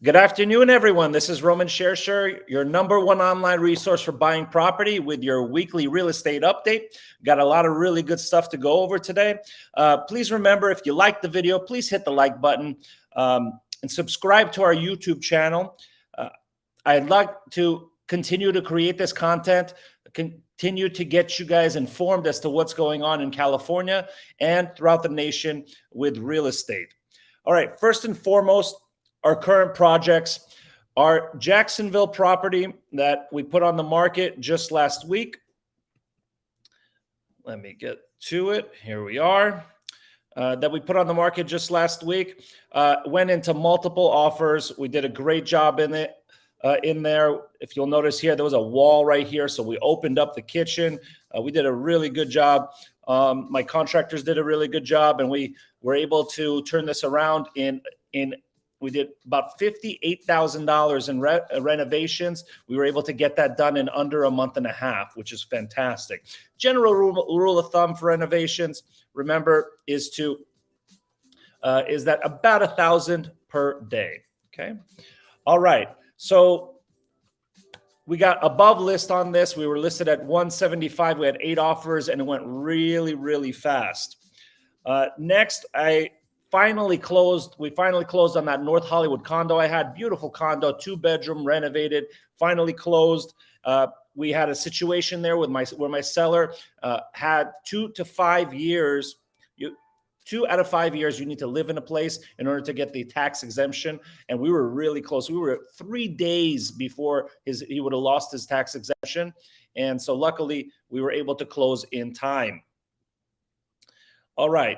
Good afternoon, everyone. This is Roman Shersher, your number one online resource for buying property with your weekly real estate update. Got a lot of really good stuff to go over today. Please remember, if you like the video, please hit the like button and subscribe to our YouTube channel. I'd like to continue to create this content, continue to get you guys informed as to what's going on in California and throughout the nation with real estate. All right, first and foremost, our current projects, our Jacksonville property that we put on the market just last week. Let me get to it. Here we are. That we put on the market just last week. Went into multiple offers. We did a great job in it. In there, if you'll notice here, there was a wall right here. So we opened up the kitchen. We did a really good job. My contractors did a really good job, and we were able to turn this around we did about $58,000 in renovations. We were able to get that done in under a month and a half, which is fantastic. General rule of thumb for renovations, remember, is that about $1,000 per day. Okay. All right. So we got above list on this. We were listed at 175. We had 8 offers, and it went really, really fast. Next, we finally closed on that North Hollywood condo I had. Beautiful condo, 2-bedroom, renovated, finally closed. We had a situation there where my seller had 2 to 5 years. 2 out of 5 years, you need to live in a place in order to get the tax exemption. And we were really close. We were 3 days before he would have lost his tax exemption. And so luckily, we were able to close in time. All right.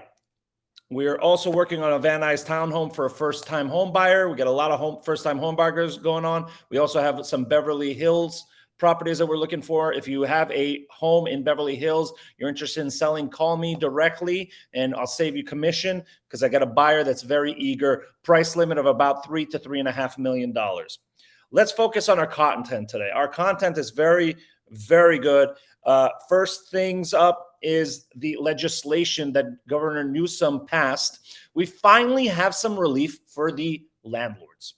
We are also working on a Van Nuys townhome for a first-time home buyer. We got a lot of first-time home buyers going on. We also have some Beverly Hills properties that we're looking for. If you have a home in Beverly Hills, you're interested in selling, call me directly, and I'll save you commission because I got a buyer that's very eager. Price limit of about $3 to $3.5 million. Let's focus on our content today. Our content is very, very good. First things up is the legislation that Governor Newsom passed. We finally have some relief for the landlords.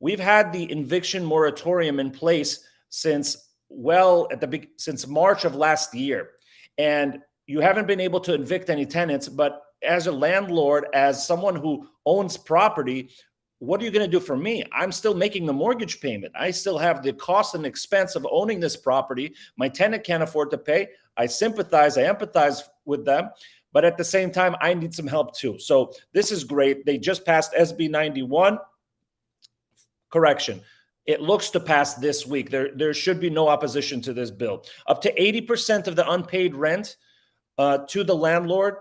We've had the eviction moratorium in place since March of last year, and you haven't been able to evict any tenants. But as a landlord, as someone who owns property, what are you going to do for me? I'm still making the mortgage payment. I still have the cost and expense of owning this property. My tenant can't afford to pay. I sympathize, I empathize with them, but at the same time, I need some help too. So this is great. They just passed SB 91. Correction. It looks to pass this week. There should be no opposition to this bill. Up to 80% of the unpaid rent to the landlord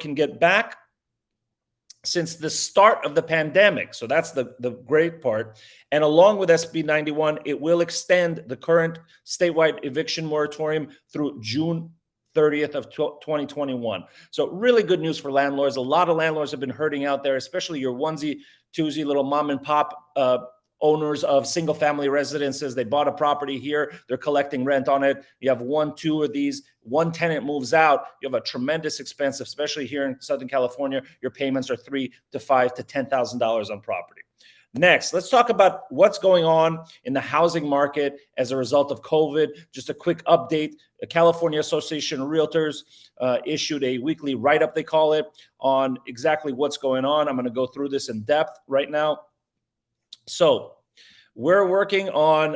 can get back since the start of the pandemic. So that's the great part. And along with SB 91, it will extend the current statewide eviction moratorium through June 30th of 2021. So really good news for landlords. A lot of landlords have been hurting out there, especially your onesie, twosie little mom and pop owners of single family residences. They bought a property here. They're collecting rent on it. You have 1, 2 of these. One tenant moves out. You have a tremendous expense, especially here in Southern California. Your payments are $3,000 to $5,000 to $10,000 on property. Next, let's talk about what's going on in the housing market as a result of COVID. Just a quick update. The California Association of Realtors issued a weekly write-up, they call it, on exactly what's going on. I'm going to go through this in depth right now. So we're working on,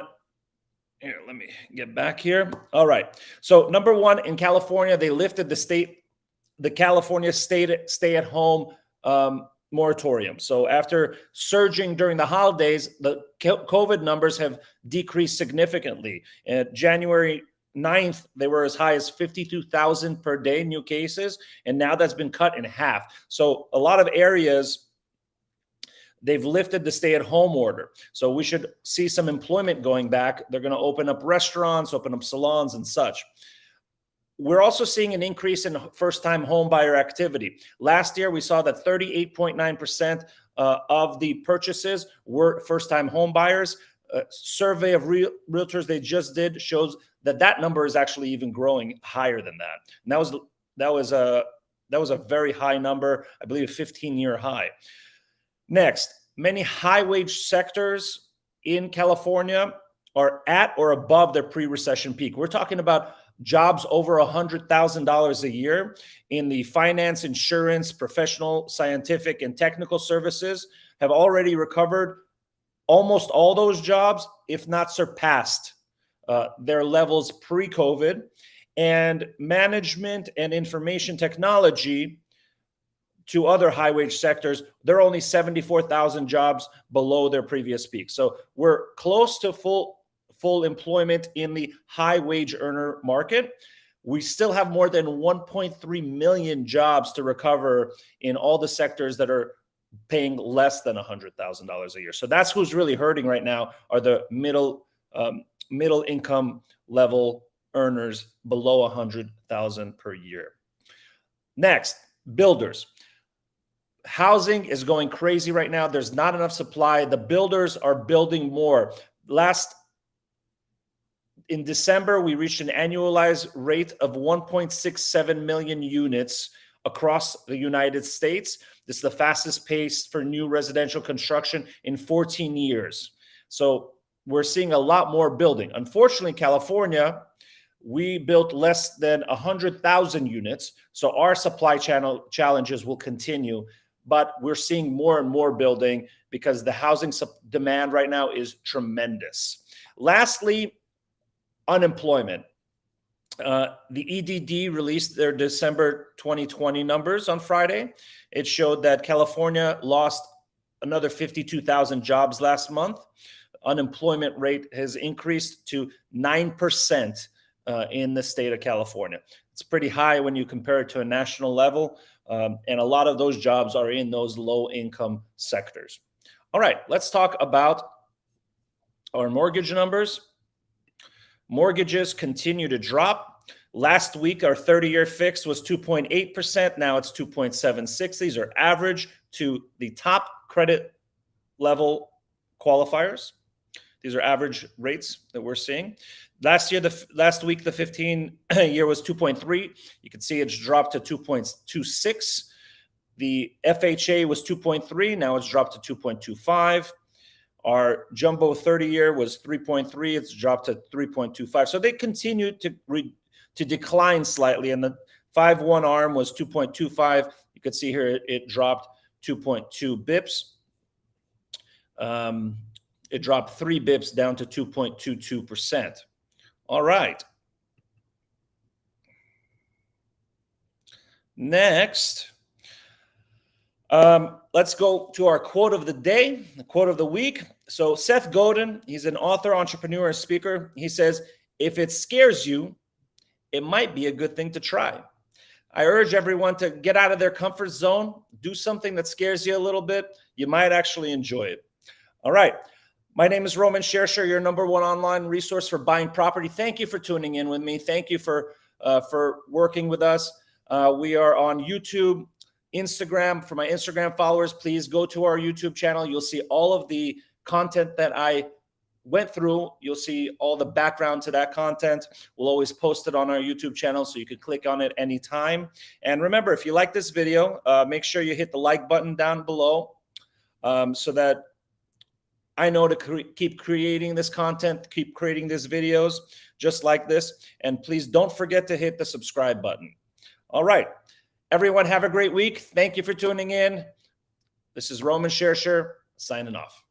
here, let me get back here. All right. So number one, in California, they lifted the California stay-at-home moratorium. So after surging during the holidays, the COVID numbers have decreased significantly. January 9th, they were as high as 52,000 per day new cases, and now that's been cut in half. So a lot of areas, they've lifted the stay-at-home order. So we should see some employment going back. They're going to open up restaurants, open up salons and such. We're also seeing an increase in first-time home buyer activity. Last year, we saw that 38.9% of the purchases were first-time home buyers. A survey of realtors they just did shows that number is actually even growing higher than that. And that was a very high number, I believe a 15-year high. Next, many high-wage sectors in California are at or above their pre-recession peak. We're talking about jobs over $100,000 a year in the finance, insurance, professional, scientific, and technical services have already recovered. Almost all those jobs, if not surpassed, their levels pre-COVID. And management and information technology, to other high-wage sectors, they're only 74,000 jobs below their previous peak. So we're close to full employment in the high-wage earner market. We still have more than 1.3 million jobs to recover in all the sectors that are paying less than $100,000 a year. So that's who's really hurting right now, are the middle income level earners below 100,000 per year. Next, builders. Housing is going crazy right now. There's not enough supply. The builders are building more. In December, we reached an annualized rate of 1.67 million units across the United States. This is the fastest pace for new residential construction in 14 years. So we're seeing a lot more building. Unfortunately, California, we built less than 100,000 units. So our supply channel challenges will continue, but we're seeing more and more building because the housing demand right now is tremendous. Lastly, unemployment. The EDD released their December 2020 numbers on Friday. It showed that California lost another 52,000 jobs last month. Unemployment rate has increased to 9% in the state of California. It's pretty high when you compare it to a national level, and a lot of those jobs are in those low-income sectors. All right, let's talk about our mortgage numbers. Mortgages continue to drop. Last week, our 30-year fixed was 2.8%. Now it's 2.76. These are average to the top credit level qualifiers. These are average rates that we're seeing. Last week, the 15-year was 2.3. You can see it's dropped to 2.26. The FHA was 2.3. Now it's dropped to 2.25. Our jumbo 30-year was 3.3. It's dropped to 3.25. So they continue to decline slightly. And the 5/1 ARM was 2.25. You can see here it dropped 2.2 bips. It dropped 3 bips down to 2.22%. All right. Next, let's go to our quote of the day, the quote of the week. So Seth Godin, he's an author, entrepreneur, and speaker. He says, if it scares you, it might be a good thing to try. I urge everyone to get out of their comfort zone, do something that scares you a little bit. You might actually enjoy it. All right. My name is Roman Shersher, your #1 online resource for buying property. Thank you for tuning in with me. Thank you for working with us. We are on YouTube, Instagram. For my Instagram followers, please go to our YouTube channel. You'll see all of the content that I went through. You'll see all the background to that content. We'll always post it on our YouTube channel, so you can click on it anytime. And remember, if you like this video, make sure you hit the like button down below so that I know to keep creating this content, keep creating these videos just like this. And please don't forget to hit the subscribe button. All right. Everyone have a great week. Thank you for tuning in. This is Roman Shersher signing off.